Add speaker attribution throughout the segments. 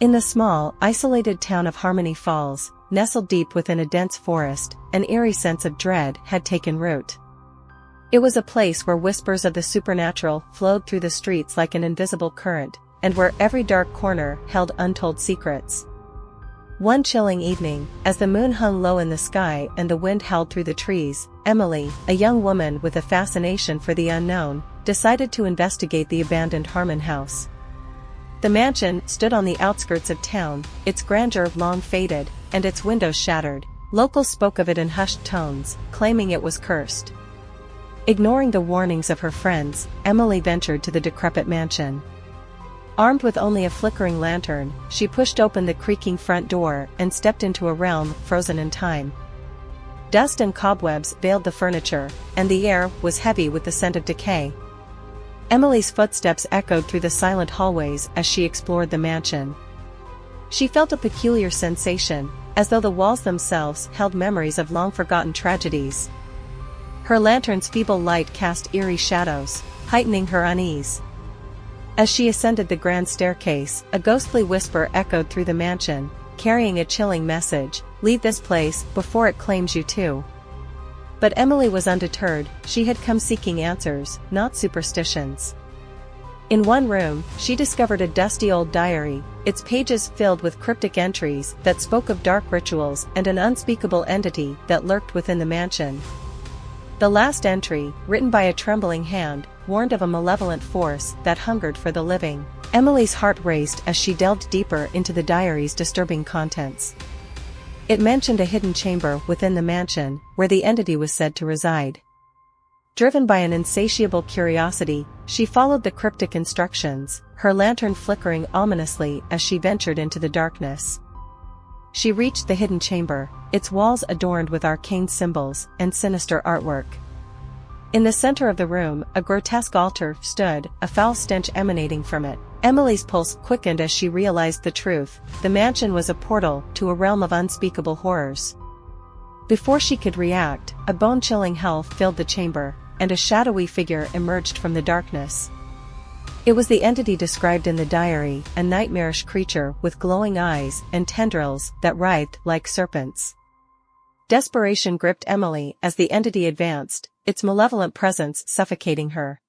Speaker 1: In the small, isolated town of Harmony Falls, nestled deep within a dense forest, an eerie sense of dread had taken root. It was a place where whispers of the supernatural flowed through the streets like an invisible current, and where every dark corner held untold secrets. One chilling evening, as the moon hung low in the sky and the wind howled through the trees, Emily, a young woman with a fascination for the unknown, decided to investigate the abandoned Harmon house. The mansion stood on the outskirts of town, its grandeur long faded, and its windows shattered. Locals spoke of it in hushed tones, claiming it was cursed. Ignoring the warnings of her friends, Emily ventured to the decrepit mansion. Armed with only a flickering lantern, she pushed open the creaking front door and stepped into a realm frozen in time. Dust and cobwebs veiled the furniture, and the air was heavy with the scent of decay. Emily's footsteps echoed through the silent hallways as she explored the mansion. She felt a peculiar sensation, as though the walls themselves held memories of long-forgotten tragedies. Her lantern's feeble light cast eerie shadows, heightening her unease. As she ascended the grand staircase, a ghostly whisper echoed through the mansion, carrying a chilling message: "Leave this place before it claims you too." But Emily was undeterred. She had come seeking answers, not superstitions. In one room, she discovered a dusty old diary, its pages filled with cryptic entries that spoke of dark rituals and an unspeakable entity that lurked within the mansion. The last entry, written by a trembling hand, warned of a malevolent force that hungered for the living. Emily's heart raced as she delved deeper into the diary's disturbing contents. It mentioned a hidden chamber within the mansion, where the entity was said to reside. Driven by an insatiable curiosity, she followed the cryptic instructions, her lantern flickering ominously as she ventured into the darkness. She reached the hidden chamber, its walls adorned with arcane symbols and sinister artwork. In the center of the room, a grotesque altar stood, a foul stench emanating from it. Emily's pulse quickened as she realized the truth: the mansion was a portal to a realm of unspeakable horrors. Before she could react, a bone-chilling hell filled the chamber, and a shadowy figure emerged from the darkness. It was the entity described in the diary, a nightmarish creature with glowing eyes and tendrils that writhed like serpents. Desperation gripped Emily as the entity advanced, its malevolent presence suffocating her.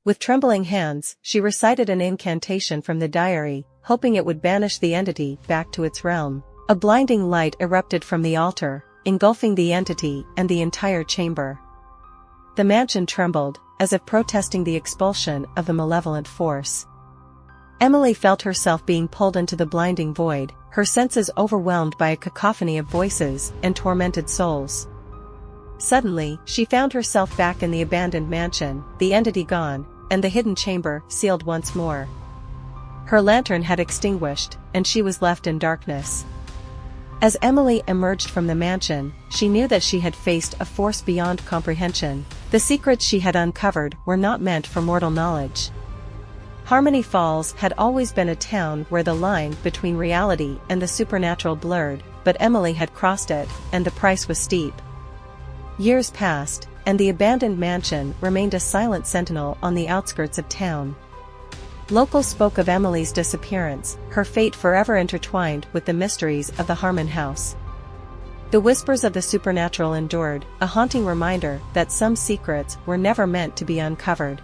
Speaker 1: With trembling hands, she recited an incantation from the diary, hoping it would banish the entity back to its realm. A blinding light erupted from the altar, engulfing the entity and the entire chamber. The mansion trembled, as if protesting the expulsion of the malevolent force. Emily felt herself being pulled into the blinding void, her senses overwhelmed by a cacophony of voices and tormented souls. Suddenly, she found herself back in the abandoned mansion, the entity gone, and the hidden chamber sealed once more. Her lantern had extinguished, and she was left in darkness. As Emily emerged from the mansion, she knew that she had faced a force beyond comprehension. The secrets she had uncovered were not meant for mortal knowledge. Harmony Falls had always been a town where the line between reality and the supernatural blurred, but Emily had crossed it, and the price was steep. Years passed, and the abandoned mansion remained a silent sentinel on the outskirts of town. Locals spoke of Emily's disappearance, her fate forever intertwined with the mysteries of the Harmon house. The whispers of the supernatural endured, a haunting reminder that some secrets were never meant to be uncovered.